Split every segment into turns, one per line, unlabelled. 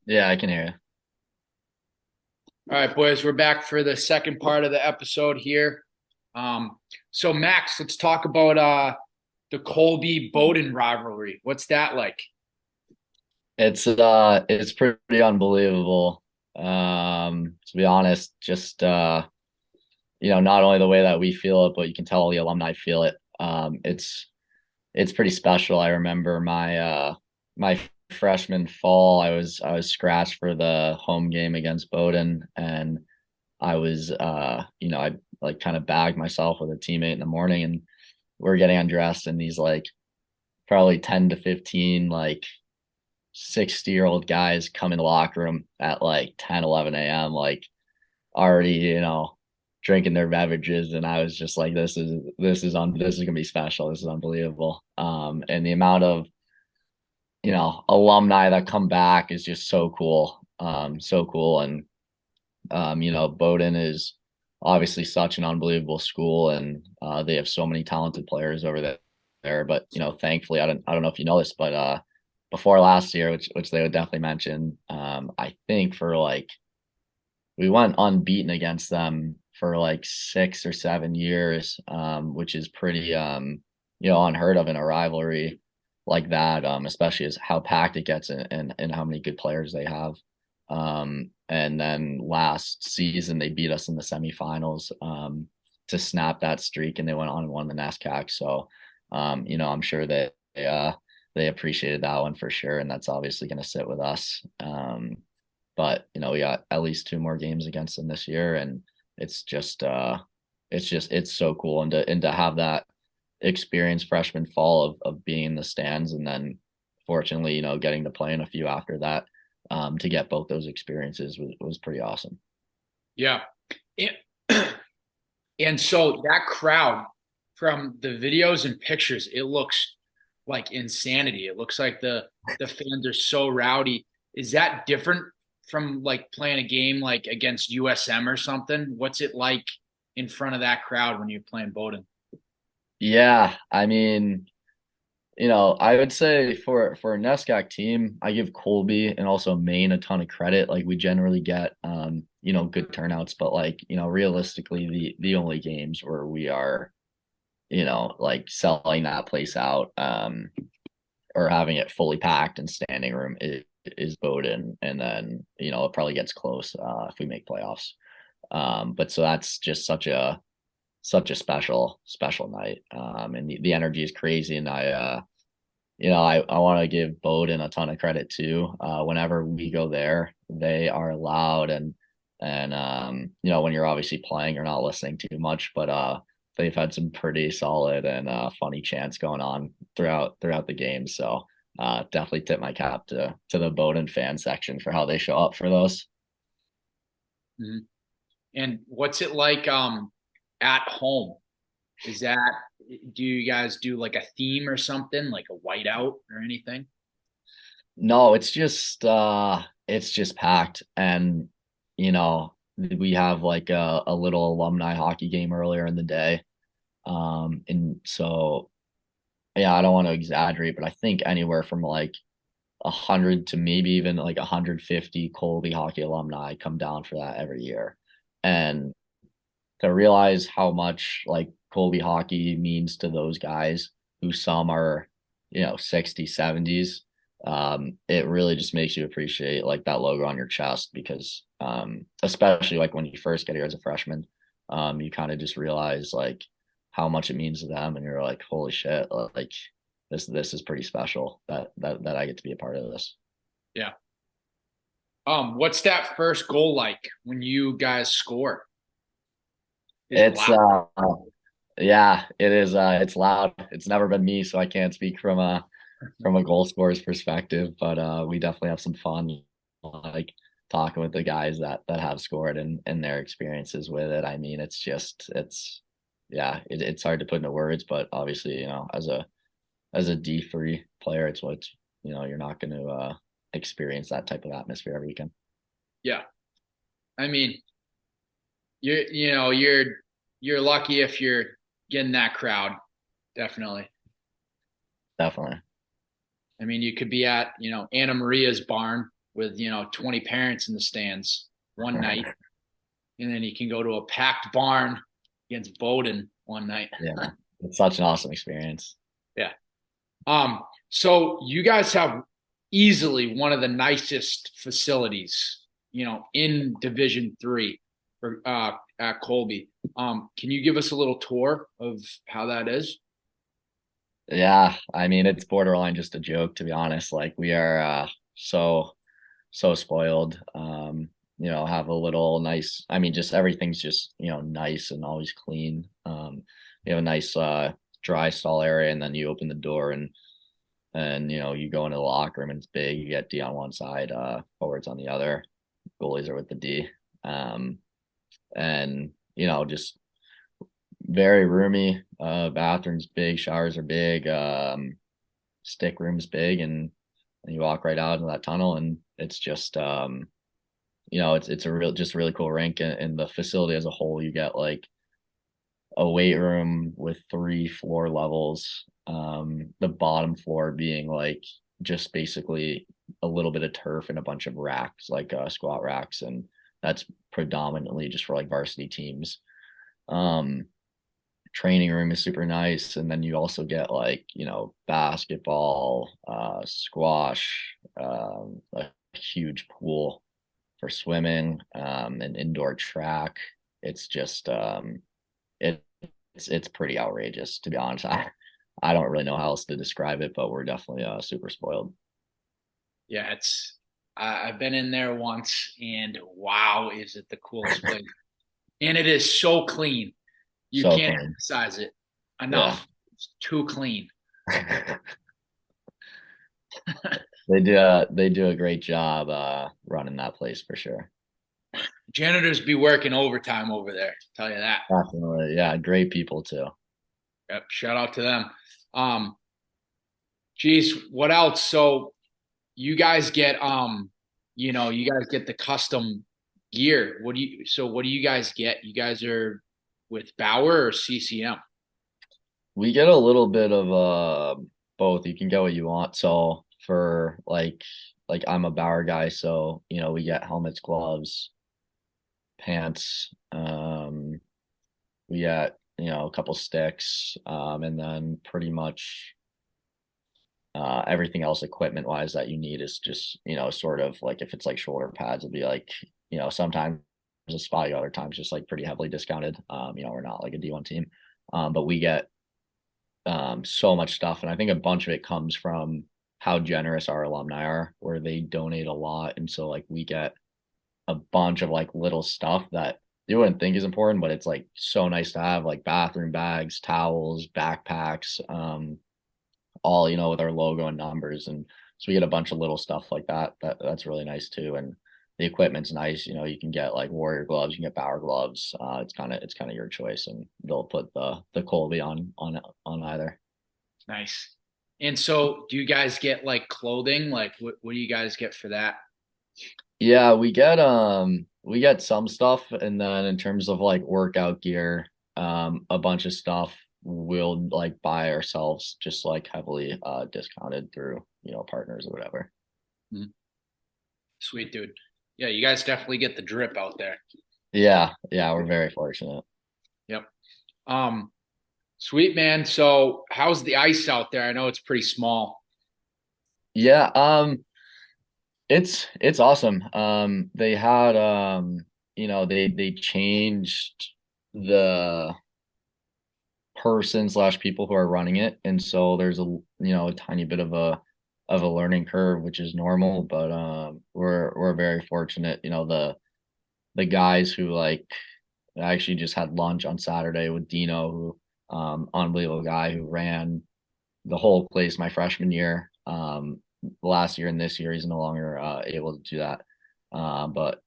Yeah, I can hear you.
All right, boys, we're back for the second part of the episode here. Um, so Max, let's talk about the Colby Bowden rivalry. What's that like?
It's pretty unbelievable. To be honest, just not only the way that we feel it, but you can tell the alumni feel it. It's pretty special. I remember my freshman fall, I was scratched for the home game against Bowdoin, and I like kind of bagged myself with a teammate in the morning, and we're getting undressed, and these like probably 10 to 15 like 60-year-old guys come in the locker room at like 10, 11 a.m., like already, drinking their beverages. And I was just like, this is gonna be special. This is unbelievable. And the amount of, alumni that come back is just so cool. So cool. And Bowdoin is obviously such an unbelievable school, and they have so many talented players over there. But thankfully, I don't know if you know this, but before last year, which they would definitely mention, I think for like we went unbeaten against them for like 6 or 7 years, which is pretty unheard of in a rivalry like that, especially as how packed it gets and how many good players they have. And then last season they beat us in the semifinals to snap that streak, and they went on and won the NESCAC. So I'm sure that they appreciated that one for sure, and that's obviously going to sit with us. But we got at least two more games against them this year, and it's just it's so cool, and to have that experience freshman fall of being in the stands, and then fortunately getting to play in a few after that, to get both those experiences was pretty awesome.
Yeah. And, and so that crowd from the videos and pictures, it looks like insanity. It looks like the fans are so rowdy. Is that different from like playing a game like against USM or something? What's it like in front of that crowd when you're playing Bowdoin?
Yeah, I mean, I would say for a NESCAC team, I give Colby and also Maine a ton of credit. Like we generally get good turnouts, but like, realistically the only games where we are, like selling that place out, or having it fully packed and standing room is Bowdoin. And then, it probably gets close if we make playoffs. But so that's just such a special night. And the energy is crazy. And I want to give Bowdoin a ton of credit too. Whenever we go there, they are loud, and when you're obviously playing, you're not listening too much, but they've had some pretty solid and funny chants going on throughout the game. So definitely tip my cap to the Bowdoin fan section for how they show up for those.
Mhm. And what's it like at home? Is that do you guys do like a theme or something, like a whiteout or anything?
No, it's just packed, and we have like a little alumni hockey game earlier in the day. And so yeah, I don't want to exaggerate, but I think anywhere from like 100 to maybe even like 150 Colby hockey alumni come down for that every year. And to realize how much like Colby hockey means to those guys, who some are, 60s, 70s, it really just makes you appreciate like that logo on your chest, because especially like when you first get here as a freshman, you kind of just realize like how much it means to them, and you're like, holy shit, like this is pretty special that I get to be a part of this.
Yeah. What's that first goal like when you guys score? Is it
It's
loud?
yeah, it is. It's loud. It's never been me, so I can't speak from a goal scorer's perspective. But we definitely have some fun, like talking with the guys that have scored, and their experiences with it. I mean, yeah, it's hard to put into words, but obviously, as a D3 player, it's what you're not going to experience that type of atmosphere every weekend.
Yeah. I mean, you're lucky if you're getting that crowd, definitely.
Definitely.
I mean, you could be at, Anna Maria's barn. with 20 parents in the stands one night, and then you can go to a packed barn against Bowdoin one night.
Yeah, it's such an awesome experience.
Yeah. So you guys have easily one of the nicest facilities, in Division 3 for at Colby. Can you give us a little tour of how that is?
Yeah, I mean it's borderline just a joke to be honest. Like we are so spoiled. Have a little nice, I mean just everything's just, nice and always clean. You have a nice dry stall area and then you open the door and you go into the locker room and it's big. You get D on one side, forwards on the other, goalies are with the D. Um and just very roomy. Bathrooms big, showers are big, stick room's big, and you walk right out into that tunnel, and it's just it's a real just really cool rink, and the facility as a whole. You get like a weight room with 3 floor levels. The bottom floor being like just basically a little bit of turf and a bunch of racks, like squat racks, and that's predominantly just for like varsity teams. Um, Training room is super nice, and then you also get like basketball, squash, a huge pool for swimming, an indoor track. It's just it, it's pretty outrageous to be honest. I don't really know how else to describe it, but we're definitely super spoiled.
Yeah, I've been in there once, and wow, is it the coolest place? And it is so clean. You
So
can't
clean.
emphasize it
Yeah.
enough. It's too clean.
They do a great job running that place for sure.
Janitors be working overtime over there. Tell you that.
Definitely. Yeah, great people too.
Yep. Shout out to them. Um, geez, what else? So you guys get you guys get the custom gear. What do you guys get? You guys are with Bauer or CCM?
We get a little bit of both. You can get what you want. So for like I'm a Bauer guy, so we get helmets, gloves, pants, we get, a couple sticks, and then pretty much everything else equipment wise that you need is just, sort of like if it's like shoulder pads, it'd be like, sometimes a spot, other times just like pretty heavily discounted. We're not like a D1 team. But we get so much stuff. And I think a bunch of it comes from how generous our alumni are, where they donate a lot. And so like we get a bunch of like little stuff that you wouldn't think is important, but it's like so nice to have, like bathroom bags, towels, backpacks, all, with our logo and numbers. And so we get a bunch of little stuff like that. That's really nice too. And the equipment's nice. You can get like Warrior gloves, you can get Bauer gloves. It's kind of your choice, and they'll put the Colby on either.
Nice. And so do you guys get like clothing? Like what do you guys get for that?
Yeah, we get some stuff, and then in terms of like workout gear, a bunch of stuff we'll like buy ourselves, just like heavily discounted through, partners or whatever.
Mhm. Sweet dude. Yeah, you guys definitely get the drip out there.
Yeah, we're very fortunate.
Yep. Um, Sweet man. So how's the ice out there? I know it's pretty small.
Yeah, it's awesome. They had they changed the person slash people who are running it, and so there's a tiny bit of a learning curve, which is normal, but we're very fortunate. The guys who like I actually just had lunch on Saturday with Dino, who unbelievable guy who ran the whole place my freshman year. Last year and this year he's no longer able to do that. But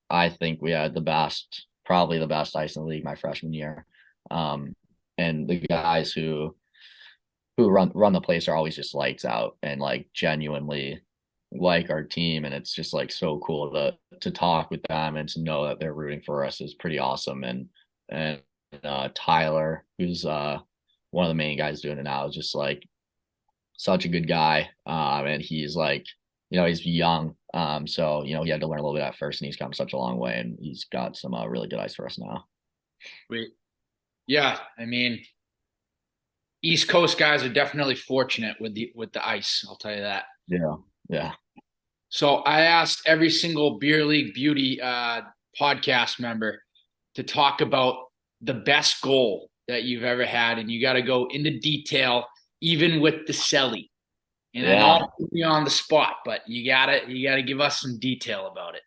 I think we had probably the best ice in the league my freshman year. Um, and the guys who run the place are always just lights out and like genuinely like our team, and it's just like so cool to talk with them and to know that they're rooting for us is pretty awesome. And Tyler, who's one of the main guys doing it now, is just like such a good guy. And he's like, he's young, So he had to learn a little bit at first, and he's come such a long way, and he's got some really good ice for us now.
Wait, yeah, I mean, East Coast guys are definitely fortunate with the ice. I'll tell you that.
Yeah, yeah,
So I asked every single Beer League Beauty podcast member to talk about the best goal that you've ever had, and you got to go into detail, even with the celly. And I know
yeah,
I'm putting you on the spot, but you gotta give us some detail about it.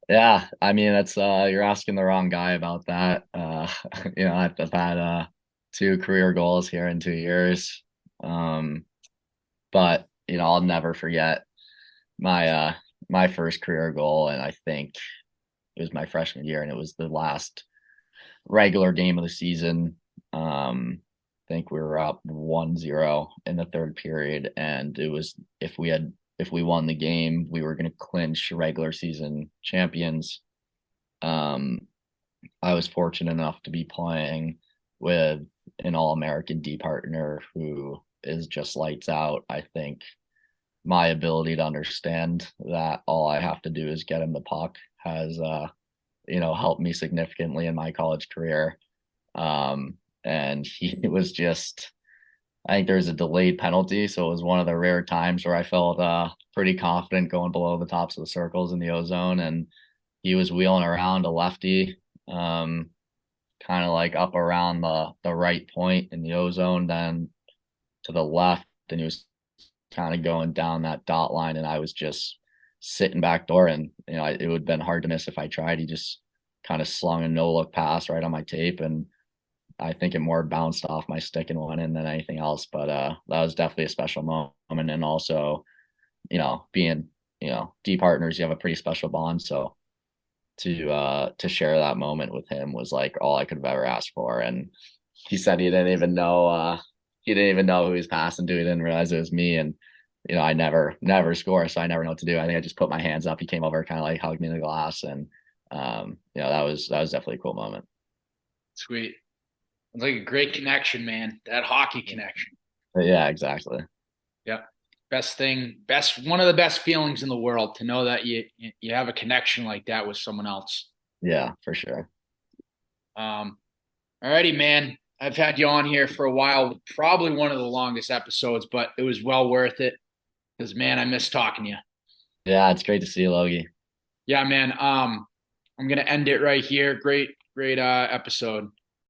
yeah. I mean, that's you're asking the wrong guy about that. I've had two career goals here in 2 years. Um, but I'll never forget my my first career goal, and I think it was my freshman year, and it was the last regular game of the season. I think we were up 1-0 in the third period, and it was if we won the game, we were going to clinch regular season champions. Um, I was fortunate enough to be playing with an All-American D partner who is just lights out. I think my ability to understand that all I have to do is get him the puck has helped me significantly in my college career. And he was just, I think there was a delayed penalty, so it was one of the rare times where I felt pretty confident going below the tops of the circles in the ozone, and he was wheeling around a lefty, um, kind of like up around the right point in the ozone, then to the left, and he was kind of going down that dot line, and I was just sitting back door, and it would have been hard to miss if I tried. He just kind of slung a no look pass right on my tape, and I think it more bounced off my stick and went in than anything else. But that was definitely a special moment, and also being D partners, you have a pretty special bond, so to share that moment with him was like all I could have ever asked for. And he said he didn't even know who he was passing to. He didn't realize it was me. And I never score, so I never know what to do. I think I just put my hands up. He came over, kind of like hugged me in the glass, and that was definitely a cool moment.
Sweet. It's like a great connection, man. That hockey connection.
But yeah, exactly.
Yeah. Best thing, best one of the best feelings in the world to know that you have a connection like that with someone else.
Yeah, for sure.
Um, Alrighty, man. I've had you on here for a while, probably one of the longest episodes, but it was well worth it because man, I miss talking to you.
Yeah, it's great to see you, Logie.
Yeah, man. I'm gonna end it right here. Great episode.